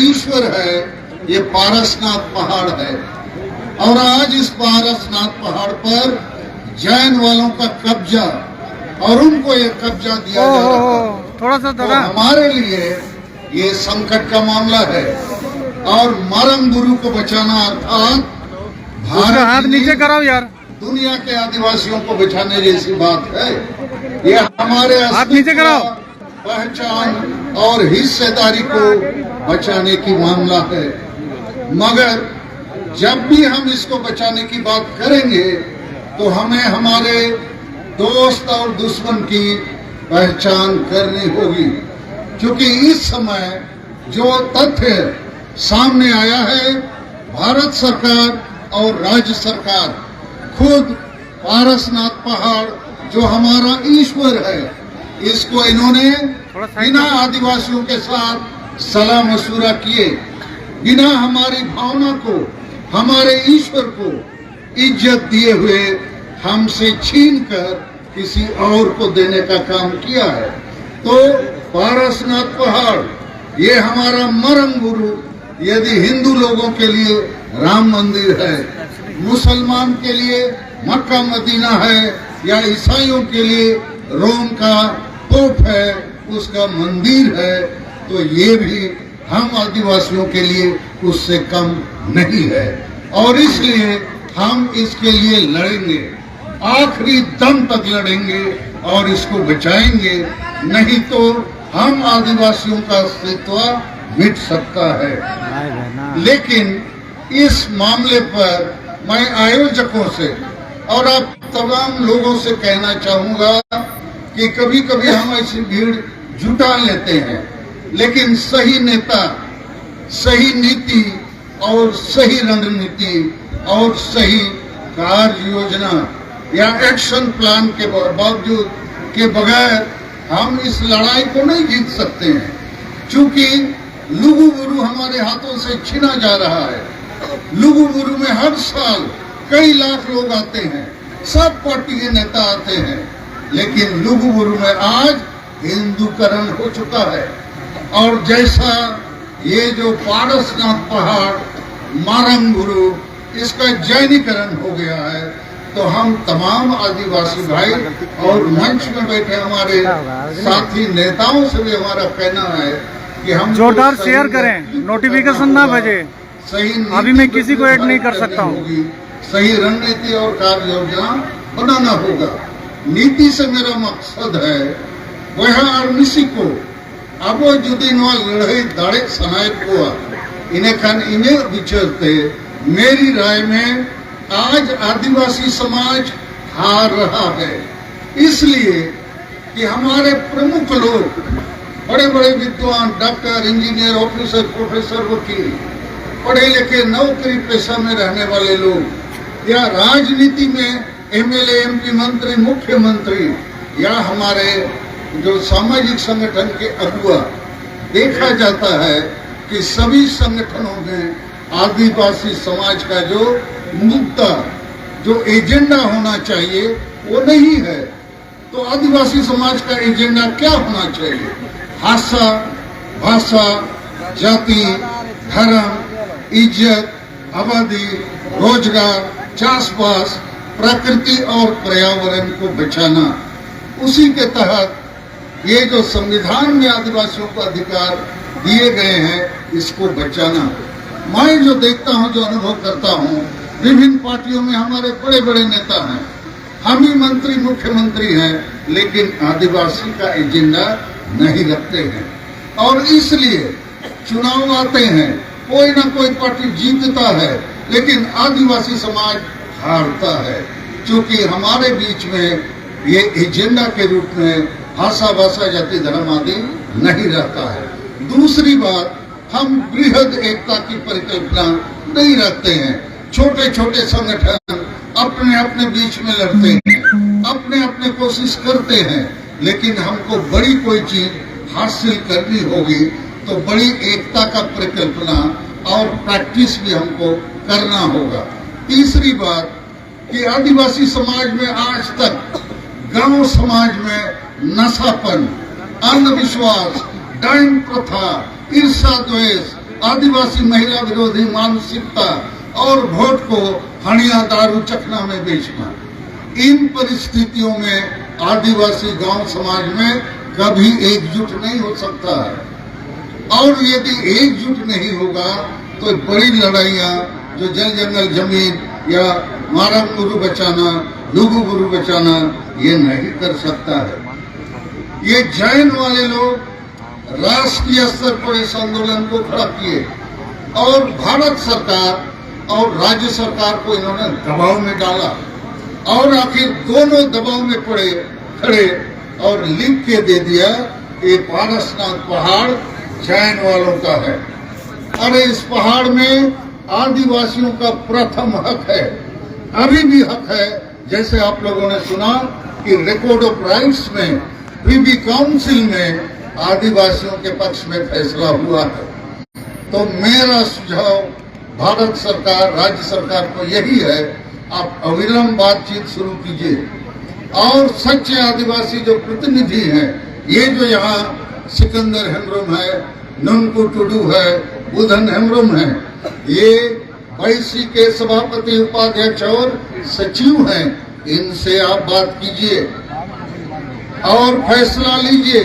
ईश्वर है ये पारसनाथ पहाड़ है, और आज इस पारसनाथ पहाड़ पर जैन वालों का कब्जा, और उनको ये कब्जा दिया जा रहा है। थोड़ा सा तो हमारे लिए ये संकट का मामला है, और मारंग गुरु को बचाना अर्थात भारत हाथ नीचे कराओ यार, दुनिया के आदिवासियों को बचाने जैसी बात है। ये हमारे हाथ नीचे कराओ, पहचान और हिस्सेदारी को बचाने की मामला है। मगर जब भी हम इसको बचाने की बात करेंगे तो हमें हमारे दोस्त और दुश्मन की पहचान करनी होगी, क्योंकि इस समय जो तथ्य सामने आया है, भारत सरकार और राज्य सरकार खुद पारसनाथ पहाड़ जो हमारा ईश्वर है, इसको इन्होंने बिना आदिवासियों के साथ सलाह मशूरा किए, बिना हमारी भावना को, हमारे ईश्वर को इज्जत दिए हुए हमसे छीनकर किसी और को देने का काम किया है। तो पारसनाथ पहाड़ ये हमारा मरंग गुरु, यदि हिंदू लोगों के लिए राम मंदिर है, मुसलमान के लिए मक्का मदीना है, या ईसाइयों के लिए रोम का पोप है, उसका मंदिर है, तो ये भी हम आदिवासियों के लिए उससे कम नहीं है। और इसलिए हम इसके लिए लड़ेंगे, आखिरी दम तक लड़ेंगे और इसको बचाएंगे, नहीं तो हम आदिवासियों का अस्तित्व मिट सकता है। लेकिन इस मामले पर मैं आयोजकों से और आप तमाम लोगों से कहना चाहूंगा कि कभी कभी हम ऐसी भीड़ जुटा लेते हैं, लेकिन सही नेता, सही नीति और सही रणनीति और सही कार्य योजना या एक्शन प्लान के बावजूद के बगैर हम इस लड़ाई को नहीं जीत सकते हैं, क्योंकि लुगुबुरु हमारे हाथों से छीना जा रहा है। लुगुबुरु में हर साल कई लाख लोग आते हैं, सब पार्टी के नेता आते हैं, लेकिन लुगुबुरु में आज हिंदूकरण हो चुका है। और जैसा ये जो पारसनाथ पहाड़ मारंग गुरु, इसका जैनीकरण हो गया है, तो हम तमाम आदिवासी भाई और मंच में बैठे हमारे साथी नेताओं से भी हमारा कहना है कि हम जोरदार शेयर करें, नोटिफिकेशन ना भेजे। सही अभी मैं किसी को ऐड नहीं कर सकता हूँ। सही रणनीति और कार्य योजना बनाना होगा। नीति से मेरा मकसद है वह आर्मिसी को अब जुदीन लड़ाई दाड़े सनाय को इन्हें खान इन्हें विचरते, मेरी राय में आज आदिवासी समाज हार रहा है, इसलिए कि हमारे प्रमुख लोग, बड़े बड़े विद्वान, डॉक्टर, इंजीनियर, ऑफिसर, प्रोफेसर, वकील, पढ़े लिखे नौकरी पेशा में रहने वाले लोग, या राजनीति में एमएलए, एमपी, मंत्री, मुख्यमंत्री, या हमारे जो सामाजिक संगठन के अगुआ, देखा जाता है कि सभी संगठनों में आदिवासी समाज का जो मुद्दा, जो एजेंडा होना चाहिए वो नहीं है। तो आदिवासी समाज का एजेंडा क्या होना चाहिए? भाषा, जाति, धर्म, इज्जत, आबादी, रोजगार, चाषबास, प्रकृति और पर्यावरण को बचाना। उसी के तहत ये जो संविधान में आदिवासियों को अधिकार दिए गए हैं, इसको बचाना। मैं जो देखता हूं, जो अनुभव करता हूं, विभिन्न पार्टियों में हमारे बड़े बड़े नेता हैं, हम ही मंत्री, मुख्यमंत्री हैं, लेकिन आदिवासी का एजेंडा नहीं रखते हैं। और इसलिए चुनाव आते हैं, कोई ना कोई पार्टी जीतता है, लेकिन आदिवासी समाज हारता है, क्योंकि हमारे बीच में ये एजेंडा के रूप में भाषा, जाति, धर्म आदि नहीं रहता है। दूसरी बात, हम बृहद एकता की परिकल्पना नहीं रखते हैं। छोटे छोटे संगठन अपने अपने बीच में लड़ते हैं, अपने अपने कोशिश करते हैं, लेकिन हमको बड़ी कोई चीज हासिल करनी होगी तो बड़ी एकता का परिकल्पना और प्रैक्टिस भी हमको करना होगा। तीसरी बात कि आदिवासी समाज में आज तक गांव समाज में नशापन, अंधविश्वास, डाइन प्रथा, ईर्षा द्वेष, आदिवासी महिला विरोधी मानसिकता और वोट को हणिया दारू चखना में बेचना। इन परिस्थितियों में आदिवासी गांव समाज में कभी एकजुट नहीं हो सकता है। और यदि एकजुट नहीं होगा तो बड़ी लड़ाइयां जो जल जंगल जमीन या मारंग गुरु बचाना, लुगु गुरु बचाना, ये नहीं कर सकता है। ये जैन वाले लोग राष्ट्रीय स्तर पर इस आंदोलन को खड़ा किए और भारत सरकार और राज्य सरकार को इन्होंने दबाव में डाला और आखिर दोनों दबाव में पड़े खड़े और लिख के दे दिया कि पारसनाथ पहाड़ जैन वालों का है। अरे इस पहाड़ में आदिवासियों का प्रथम हक है, अभी भी हक है। जैसे आप लोगों ने सुना कि रिकॉर्ड ऑफ राइट्स में प्रीवी काउंसिल में आदिवासियों के पक्ष में फैसला हुआ है। तो मेरा सुझाव भारत सरकार, राज्य सरकार को यही है, आप अविलंब बातचीत शुरू कीजिए और सच्चे आदिवासी जो प्रतिनिधि हैं, ये जो यहाँ सिकंदर हेम्ब्रम है, नंकू टुडू है, बुधन हेम्ब्रम है, ये वाईसी के सभापति, उपाध्यक्ष और सचिव हैं, इनसे आप बात कीजिए और फैसला लीजिए।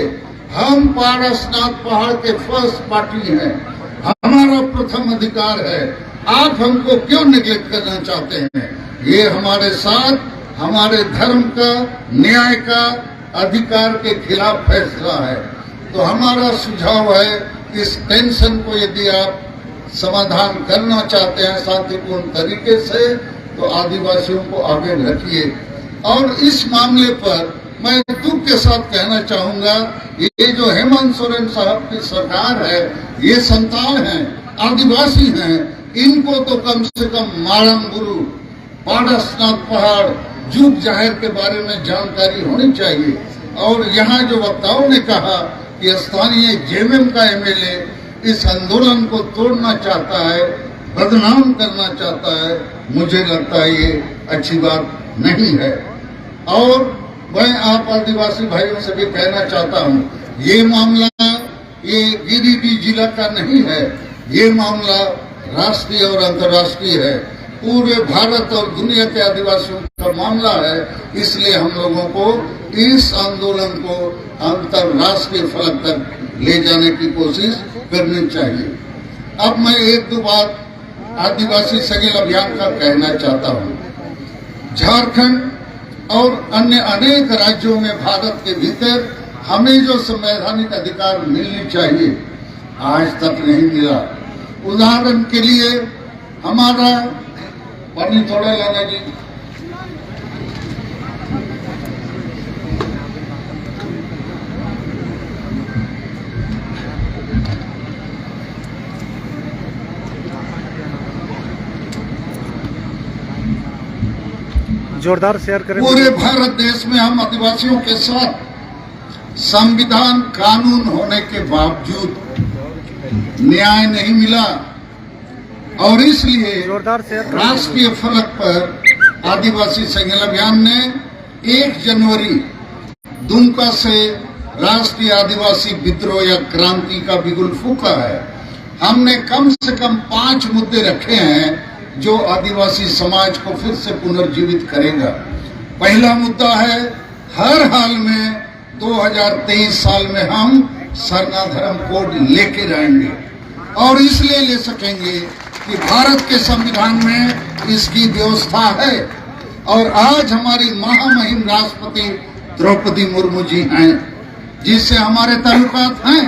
हम पारसनाथ पहाड़ के फर्स्ट पार्टी हैं, हमारा प्रथम अधिकार है। आप हमको क्यों निगलेक्ट करना चाहते हैं? ये हमारे साथ हमारे धर्म का, न्याय का, अधिकार के खिलाफ फैसला है। तो हमारा सुझाव है, इस टेंशन को यदि आप समाधान करना चाहते हैं शांतिपूर्ण तरीके से, तो आदिवासियों को आगे रखिए। और इस मामले पर मैं दुख के साथ कहना चाहूंगा, ये जो हेमंत सोरेन साहब की सरकार है, ये संतान है, आदिवासी हैं, इनको तो कम से कम मारंग गुरु, पारसनाथ पहाड़, जुग जाहिर के बारे में जानकारी होनी चाहिए। और यहाँ जो वक्ताओं ने कहा कि स्थानीय जेएमएम का एमएलए इस आंदोलन को तोड़ना चाहता है, बदनाम करना चाहता है, मुझे लगता है ये अच्छी बात नहीं है। और मैं आप आदिवासी भाइयों से भी कहना चाहता हूँ, ये मामला ये गिरिडीह जिला का नहीं है, ये मामला राष्ट्रीय और अंतर्राष्ट्रीय है, पूरे भारत और दुनिया के आदिवासियों का मामला है। इसलिए हम लोगों को इस आंदोलन को अंतर्राष्ट्रीय फलक तक ले जाने की कोशिश करनी चाहिए। अब मैं एक दो बात आदिवासी सगेल अभियान का कहना चाहता हूँ। झारखंड और अन्य अनेक राज्यों में भारत के भीतर हमें जो संवैधानिक अधिकार मिलनी चाहिए, आज तक नहीं मिला। उदाहरण के लिए हमारा पानी थोड़ा लाना जी, जोरदार शेयर करें। पूरे भारत देश में हम आदिवासियों के साथ संविधान कानून होने के बावजूद न्याय नहीं मिला और इसलिए जोरदार शेयर करें। राष्ट्रीय फलक पर आदिवासी संगठन अभियान ने 1 जनवरी दुमका से राष्ट्रीय आदिवासी विद्रोह या क्रांति का बिगुल फूंका है। हमने कम से कम 5 मुद्दे रखे हैं जो आदिवासी समाज को फिर से पुनर्जीवित करेगा। पहला मुद्दा है, हर हाल में 2023 साल में हम सरना धर्म कोड लेके जाएंगे और इसलिए ले सकेंगे कि भारत के संविधान में इसकी व्यवस्था है। और आज हमारी महामहिम राष्ट्रपति द्रौपदी मुर्मू जी हैं, जिससे हमारे ताल्लुकात हैं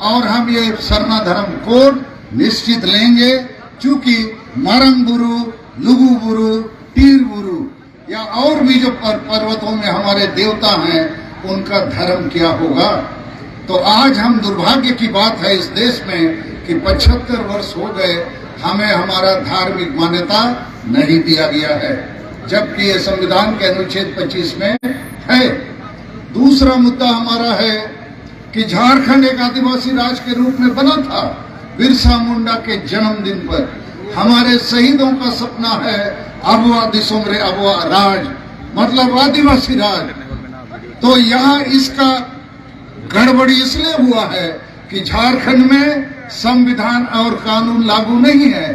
और हम ये सरना धर्म कोड निश्चित लेंगे। चूंकि मारंग गुरु, लुगु गुरु, टीर गुरु या और भी जो पर्वतों में हमारे देवता हैं, उनका धर्म क्या होगा। तो आज हम दुर्भाग्य की बात है इस देश में कि 75 वर्ष हो गए हमें हमारा धार्मिक मान्यता नहीं दिया गया है, जबकि ये संविधान के अनुच्छेद 25 में है। दूसरा मुद्दा हमारा है कि झारखंड एक आदिवासी राज्य के रूप में बना था बिरसा मुंडा के जन्मदिन पर। हमारे शहीदों का सपना है अबुआ दिसोमरे अबुआ राज, मतलब आदिवासी राज। तो यहाँ इसका गड़बड़ी इसलिए हुआ है कि झारखंड में संविधान और कानून लागू नहीं है।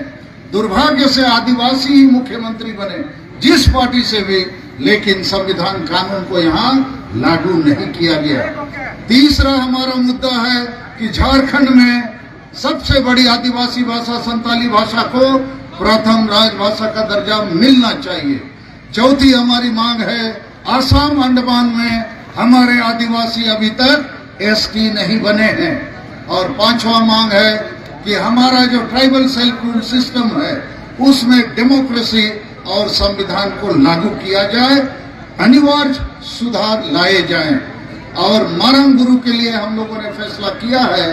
दुर्भाग्य से आदिवासी ही मुख्यमंत्री बने, जिस पार्टी से भी, लेकिन संविधान कानून को यहाँ लागू नहीं किया गया। तीसरा हमारा मुद्दा है कि झारखंड में सबसे बड़ी आदिवासी भाषा संताली भाषा को प्रथम राजभाषा का दर्जा मिलना चाहिए। चौथी हमारी मांग है, आसाम अंडमान में हमारे आदिवासी अभी तक एसटी नहीं बने हैं। और पांचवा मांग है कि हमारा जो ट्राइबल सेल्फ रूल सिस्टम है उसमें डेमोक्रेसी और संविधान को लागू किया जाए, अनिवार्य सुधार लाए जाएं। और मारंग गुरु के लिए हम लोगों ने फैसला किया है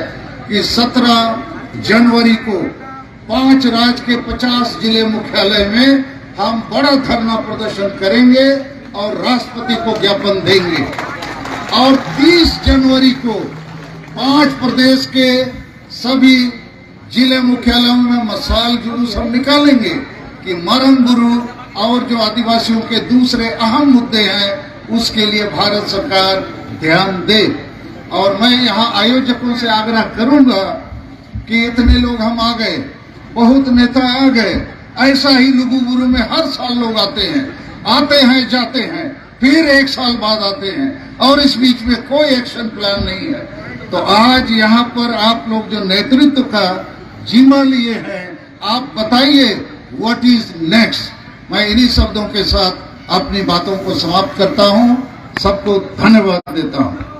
कि 17 जनवरी को 5 राज्य के 50 जिले मुख्यालय में हम बड़ा धरना प्रदर्शन करेंगे और राष्ट्रपति को ज्ञापन देंगे। और 30 जनवरी को 5 प्रदेश के सभी जिले मुख्यालयों में मशाल जुलूस हम निकालेंगे कि मारंग गुरु और जो आदिवासियों के दूसरे अहम मुद्दे हैं उसके लिए भारत सरकार ध्यान दे। और मैं यहाँ आयोजकों से आग्रह करूंगा कि इतने लोग हम आ गए, बहुत नेता आ गए, ऐसा ही लुगुबुरु में हर साल लोग आते हैं जाते हैं, फिर 1 साल बाद आते हैं और इस बीच में कोई एक्शन प्लान नहीं है। तो आज यहाँ पर आप लोग जो नेतृत्व का जिम्मा लिए हैं, आप बताइए व्हाट इज नेक्स्ट। मैं इन्हीं शब्दों के साथ अपनी बातों को समाप्त करता हूँ। सबको धन्यवाद देता हूँ।